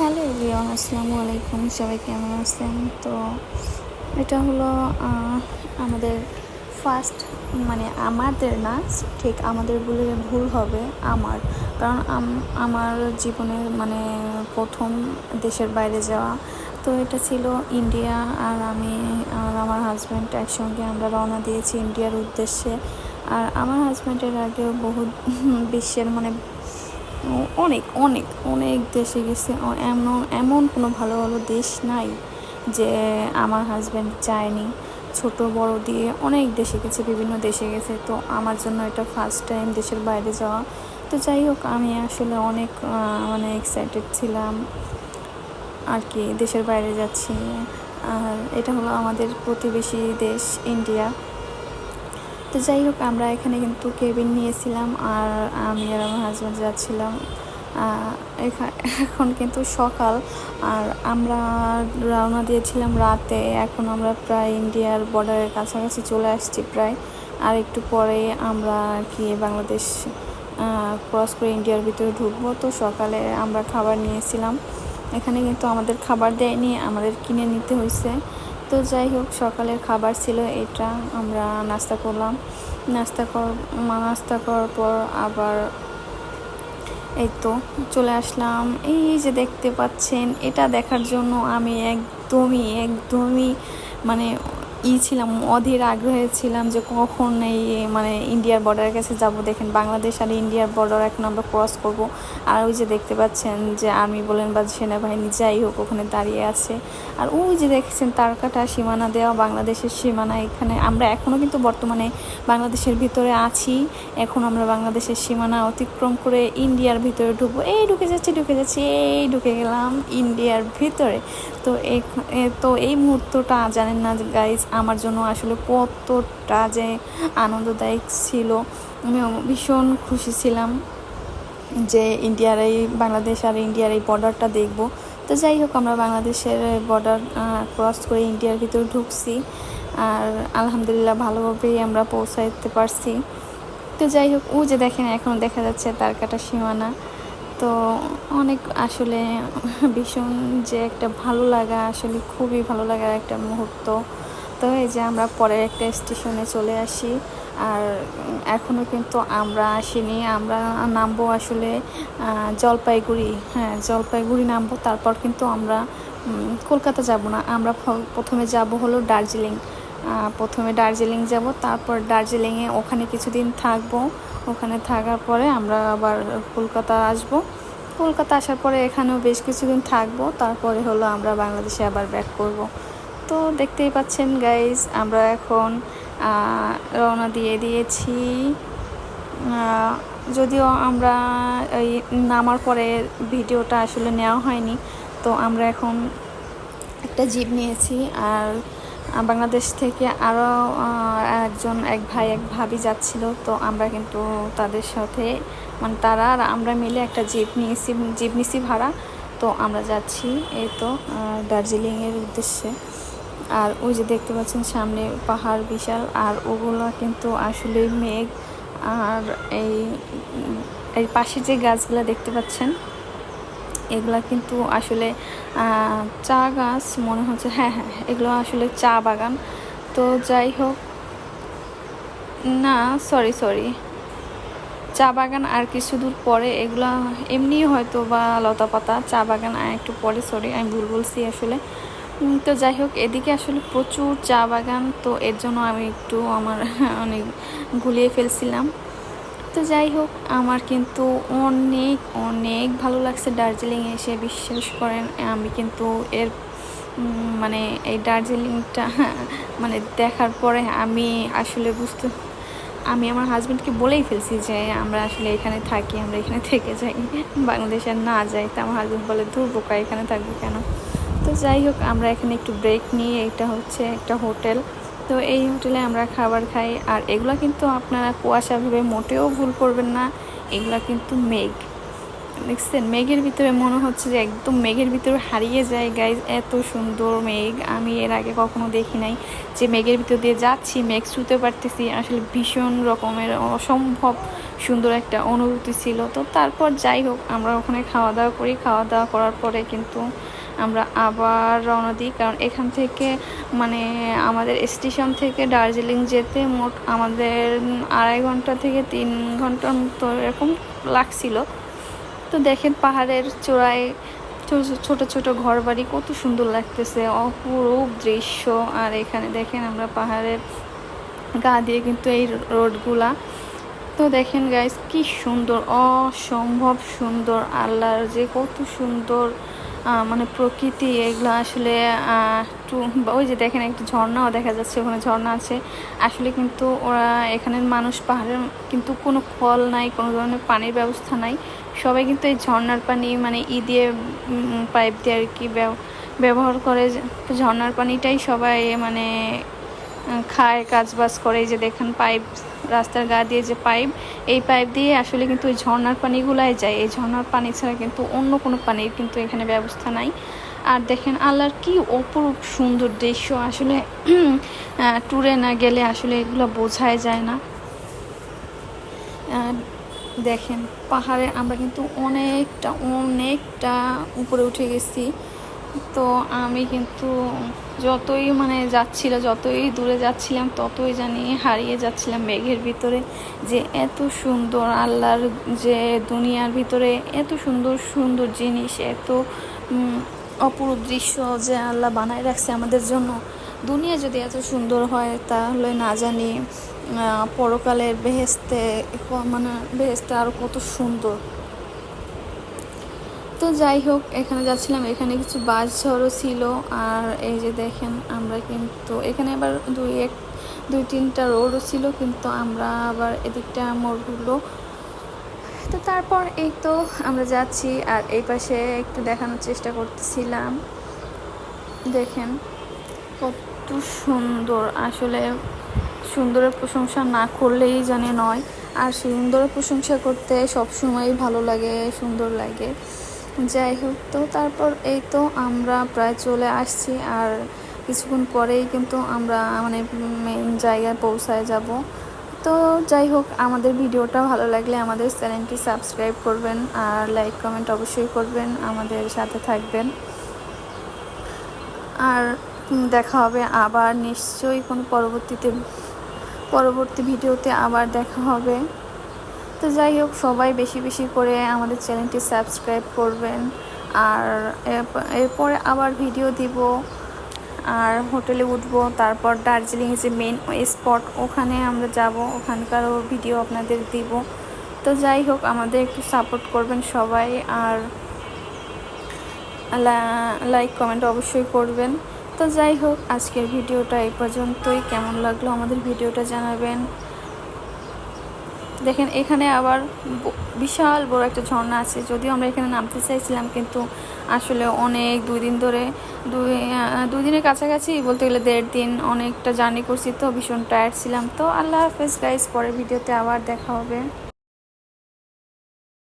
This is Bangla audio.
হ্যালো এভরিওয়ান, আসসালামু আলাইকুম। সবাই কেমন আছেন? তো এটা হলো আমাদের ফার্স্ট, মানে আমাদের না, ঠিক আমাদের বলে ভুল হবে আমার, কারণ আমার জীবনের মানে প্রথম দেশের বাইরে যাওয়া। তো এটা ছিল ইন্ডিয়া। আর আমি আর আমার হাজব্যান্ড একসঙ্গে আমরা রওনা দিয়েছি ইন্ডিয়ার উদ্দেশ্যে। আর আমার হাজব্যান্ডের আগেও বহুত বিশ্বের মানে অনেক অনেক অনেক দেশে গেছে। এমন এমন কোনো ভালো ভালো দেশ নাই যে আমার হাজব্যান্ড যায়নি। ছোট বড় দিয়ে অনেক দেশে গেছে, বিভিন্ন দেশে গেছে। তো আমার জন্য এটা ফার্স্ট টাইম দেশের বাইরে যাওয়া। তো যাই হোক, আমি আসলে অনেক মানে এক্সাইটেড ছিলাম আর কি, দেশের বাইরে যাচ্ছি। আর এটা হলো আমাদের প্রতিবেশী দেশ ইন্ডিয়া। তো যাই হোক, আমরা এখানে কিন্তু কেবিন নিয়েছিলাম আর আমি আর আমার হাজব্যান্ড যাচ্ছিলাম। এখন কিন্তু সকাল, আর আমরা রওনা দিয়েছিলাম রাতে। এখন আমরা প্রায় ইন্ডিয়ার বর্ডারের কাছাকাছি চলে আসছি প্রায়। আর একটু পরে আমরা আর কি বাংলাদেশ ক্রস করে ইন্ডিয়ার ভিতরে ঢুকবো। তো সকালে আমরা খাবার নিয়েছিলাম, এখানে কিন্তু আমাদের খাবার দেয়নি, আমাদের কিনে নিতে হয়েছে। তো যাই হোক, সকালের খাবার ছিল এটা। আমরা নাস্তা করলাম। নাস্তা করার পর আবার এই তো চলে আসলাম। এই যে দেখতে পাচ্ছেন, এটা দেখার জন্য আমি একদমই মানে ছিলাম, অধীর আগ্রহে ছিলাম যে কখন এই মানে ইন্ডিয়ার বর্ডারের কাছে যাব। দেখেন, বাংলাদেশ আর ইন্ডিয়ার বর্ডার এখন আমরা ক্রস করব। আর ওই যে দেখতে পাচ্ছেন যে আর্মি বলেন বা সেনাবাহিনী যাই হোক ওখানে দাঁড়িয়ে আছে। আর ওই যে দেখছেন তারকাটা সীমানা দেওয়া, বাংলাদেশের সীমানা। এখানে আমরা এখনও কিন্তু বর্তমানে বাংলাদেশের ভিতরে আছি। এখন আমরা বাংলাদেশের সীমানা অতিক্রম করে ইন্ডিয়ার ভিতরে ঢুকবো। এই ঢুকে যাচ্ছি, এই ঢুকে গেলাম ইন্ডিয়ার ভিতরে। তো এই মুহূর্তটা জানেন না গাইজ, আমার জন্য আসলে কতটা যে আনন্দদায়ক ছিল। আমি ভীষণ খুশি ছিলাম যে বাংলাদেশ আর ইন্ডিয়ার এই বর্ডারটা দেখব। তো যাই হোক, আমরা বাংলাদেশের বর্ডার ক্রস করে ইন্ডিয়ার ভিতরে ঢুকছি। আর আলহামদুলিল্লাহ ভালোভাবেই আমরা পৌঁছাইতে পারছি। তো যাই হোক, ও যে দেখেন এখনও দেখা যাচ্ছে তারকাটা সীমানা। তো অনেক আসলে ভীষণ যে একটা ভালো লাগা, আসলে খুবই ভালো লাগার একটা মুহূর্ত। তো এই যে আমরা পরের একটা স্টেশনে চলে আসি। আর এখনও কিন্তু আমরা আসিনি, আমরা নামবো আসলে জলপাইগুড়ি। হ্যাঁ, জলপাইগুড়ি নামবো। তারপর কিন্তু আমরা কলকাতা যাব না, আমরা প্রথমে যাব হলো দার্জিলিং। প্রথমে দার্জিলিং যাব, তারপর দার্জিলিংয়ে ওখানে কিছুদিন থাকবো। ওখানে থাকার পরে আমরা আবার কলকাতা আসব। কলকাতা আসার পরে এখানেও বেশ কিছুদিন থাকবো, তারপরে হলো আমরা বাংলাদেশে আবার ব্যাক করব। তো দেখতেই পাচ্ছেন গাইজ, আমরা এখন রওনা দিয়ে দিয়েছি। যদিও আমরা এই নামার পরে ভিডিওটা আসলে নেওয়া হয়নি। তো আমরা এখন একটা জিপ নিয়েছি। আর বাংলাদেশ থেকে আরও এক ভাই এক ভাবি যাচ্ছিল। তো আমরা কিন্তু তাদের সাথে মানে তারা আর আমরা মিলে একটা জিপ নিয়েছি ভাড়া। তো আমরা যাচ্ছি এই তো দার্জিলিংয়ের উদ্দেশ্যে। আর ওই যে দেখতে পাচ্ছেন সামনে পাহাড় বিশাল, আর ওগুলো কিন্তু আসলে মেঘ। আর এই পাশে যে গাছগুলো দেখতে পাচ্ছেন, এগুলা কিন্তু আসলে চা গাছ মনে হচ্ছে। হ্যাঁ হ্যাঁ, এগুলো আসলে চা বাগান। তো যাই হোক, না সরি, চা বাগান আর কিছু দূর পরে। এগুলা এমনি হয়তো বা লতা পাতা, চা বাগান আর একটু পরে। সরি, আমি ভুল বলছি আসলে। তো যাই হোক, এদিকে আসলে প্রচুর চা বাগান, তো এর জন্য আমি একটু আমার অনেক গুলিয়ে ফেলছিলাম। তো যাই হোক, আমার কিন্তু অনেক অনেক ভালো লাগছে দার্জিলিংয়ে এসে। বিশ্বাস করেন, আমি কিন্তু মানে এই দার্জিলিংটা মানে দেখার পরে আমি আসলে আমি আমার হাজব্যান্ডকে বলেই ফেলছি যে আমরা আসলে এখানে থাকি, আমরা এখানে থেকে যাই, বাংলাদেশে না যাই। তো আমার হাজব্যান্ড বলে, দূর বোকা, এখানে থাকবো কেন। তো যাই হোক, আমরা এখানে একটু ব্রেক নিই। এটা হচ্ছে একটা হোটেল। তো এই হোটেলে আমরা খাবার খাই। আর এগুলো কিন্তু আপনারা কুয়াশা ভেবে মোটেও ভুল করবেন না, এগুলো কিন্তু মেঘ। দেখছেন মেঘের ভিতরে মনে হচ্ছে যে একদম মেঘের ভিতরে হারিয়ে যায় গাইজ, এত সুন্দর মেঘ আমি এর আগে কখনো দেখি নাই। যে মেঘের ভিতর দিয়ে যাচ্ছি, মেঘ ছুঁতে পারতেছি, আসলে ভীষণ রকমের অসম্ভব সুন্দর একটা অনুভূতি ছিল। তো তারপর যাই হোক আমরা ওখানে খাওয়া দাওয়া করি, খাওয়া দাওয়া করার পরে কিন্তু আমরা আবার রওনা দিই, কারণ এখান থেকে মানে আমাদের স্টেশন থেকে দার্জিলিং যেতে মোট আমাদের 2.5 ঘন্টা থেকে 3 ঘন্টার মতো এরকম লাগছিল। তো দেখেন পাহাড়ের চূড়ায় ছোট ছোট ঘর বাড়ি কত সুন্দর লাগতেছে, অপরূপ দৃশ্য। আর এখানে দেখেন আমরা পাহাড়ের গা দিয়ে কিন্তু এই রোডগুলা, তো দেখেন গাইস কি সুন্দর, অসম্ভব সুন্দর, আল্লাহর যে কত সুন্দর মানে প্রকৃতি এগুলো আসলে ওই যে দেখেন একটা ঝর্ণাও দেখা যাচ্ছে, ওখানে ঝর্ণা আছে। আসলে কিন্তু ওরা এখানের মানুষ পাহাড়ের কিন্তু কোনো কল নাই, কোনো ধরনের পানির ব্যবস্থা নাই, সবাই কিন্তু এই ঝর্ণার পানি মানে দিয়ে পাইপ দিয়ে আর কি ব্যবহার করে। ঝর্ণার পানিটাই সবাই মানে খায়, কাজবাজ করে। এই যে দেখেন পাইপ, রাস্তার গা দিয়ে যে পাইপ, এই পাইপ দিয়ে আসলে কিন্তু ওই ঝর্ণার পানিগুলাই যায়, এই ঝর্ণার পানি ছাড়া কিন্তু অন্য কোনো পানির কিন্তু এখানে ব্যবস্থা নাই। আর দেখেন আল্লাহর কি অপরূপ সুন্দর দৃশ্য, আসলে ট্যুরে না গেলে আসলে এগুলো বোঝাই যায় না। দেখেন পাহাড়ে আমরা কিন্তু অনেকটা অনেকটা উপরে উঠে গেছি। তো আমি কিন্তু যতই মানে যতই দূরে যাচ্ছিলাম ততই জানি হারিয়ে যাচ্ছিলাম মেঘের ভিতরে, যে এত সুন্দর আল্লাহর যে দুনিয়ার ভিতরে এত সুন্দর সুন্দর জিনিস, এত অপরূপ দৃশ্য যে আল্লাহ বানায় রাখছে আমাদের জন্য। দুনিয়া যদি এত সুন্দর হয় তাহলে না জানি পরকালের বেহেশতে মানে বেহেশতে আরও কত সুন্দর। তো যাই হোক এখানে যাচ্ছিলাম, এখানে কিছু বাস ঝড়ও ছিল। আর এই যে দেখেন আমরা কিন্তু এখানে আবার 2-3টা রোডও ছিল, কিন্তু আমরা আবার এদিকটা মোড় ঘুরলো। তো তারপর এই তো আমরা যাচ্ছি, আর এই পাশে একটু দেখানোর চেষ্টা করতেছিলাম। দেখেন কত সুন্দর, আসলে সুন্দরের প্রশংসা না করলেই জানে নয়, আর সুন্দরের প্রশংসা করতে সবসময়ই ভালো লাগে, সুন্দর লাগে। যাই হোক, তো তারপর এই তো আমরা প্রায় চলে আসছি, আর কিছুক্ষণ পরেই কিন্তু আমরা মানে মেন জায়গায় পৌঁছায় যাব। তো যাই হোক আমাদের ভিডিওটা ভালো লাগলে আমাদের চ্যানেলটি সাবস্ক্রাইব করবেন, আর লাইক কমেন্ট অবশ্যই করবেন, আমাদের সাথে থাকবেন। আর দেখা হবে আবার নিশ্চয়ই কোনো পরবর্তী ভিডিওতে আবার দেখা হবে। তো যাই হোক সবাই বেশি বেশি করে আমাদের চ্যানেলটি সাবস্ক্রাইব করবেন। আর এরপরে আবার ভিডিও দিব, আর হোটেলে উঠবো, তারপর দার্জিলিং যে মেন স্পট ওখানে আমরা যাব, ওখানকারও ভিডিও আপনাদের দিব। তো যাই হোক আমাদের একটু সাপোর্ট করবেন সবাই, আর লাইক কমেন্ট অবশ্যই করবেন। তো যাই হোক আজকের ভিডিওটা এই পর্যন্তই, কেমন লাগলো আমাদের ভিডিওটা জানাবেন। দেখেন এখানে আবার বিশাল বড় একটা ঝর্ণা আছে, যদিও আমরা এখানে নামতে চাইছিলাম কিন্তু আসলে অনেক 2 দিন ধরে 2 দিনের কাছাকাছি বলতে গেলে 1.5 দিন অনেকটা জার্নি করছি, তো ভীষণ টায়ার্ড ছিলাম। তো আল্লাহ হাফেজ গাইস, পরের ভিডিওতে আবার দেখা হবে।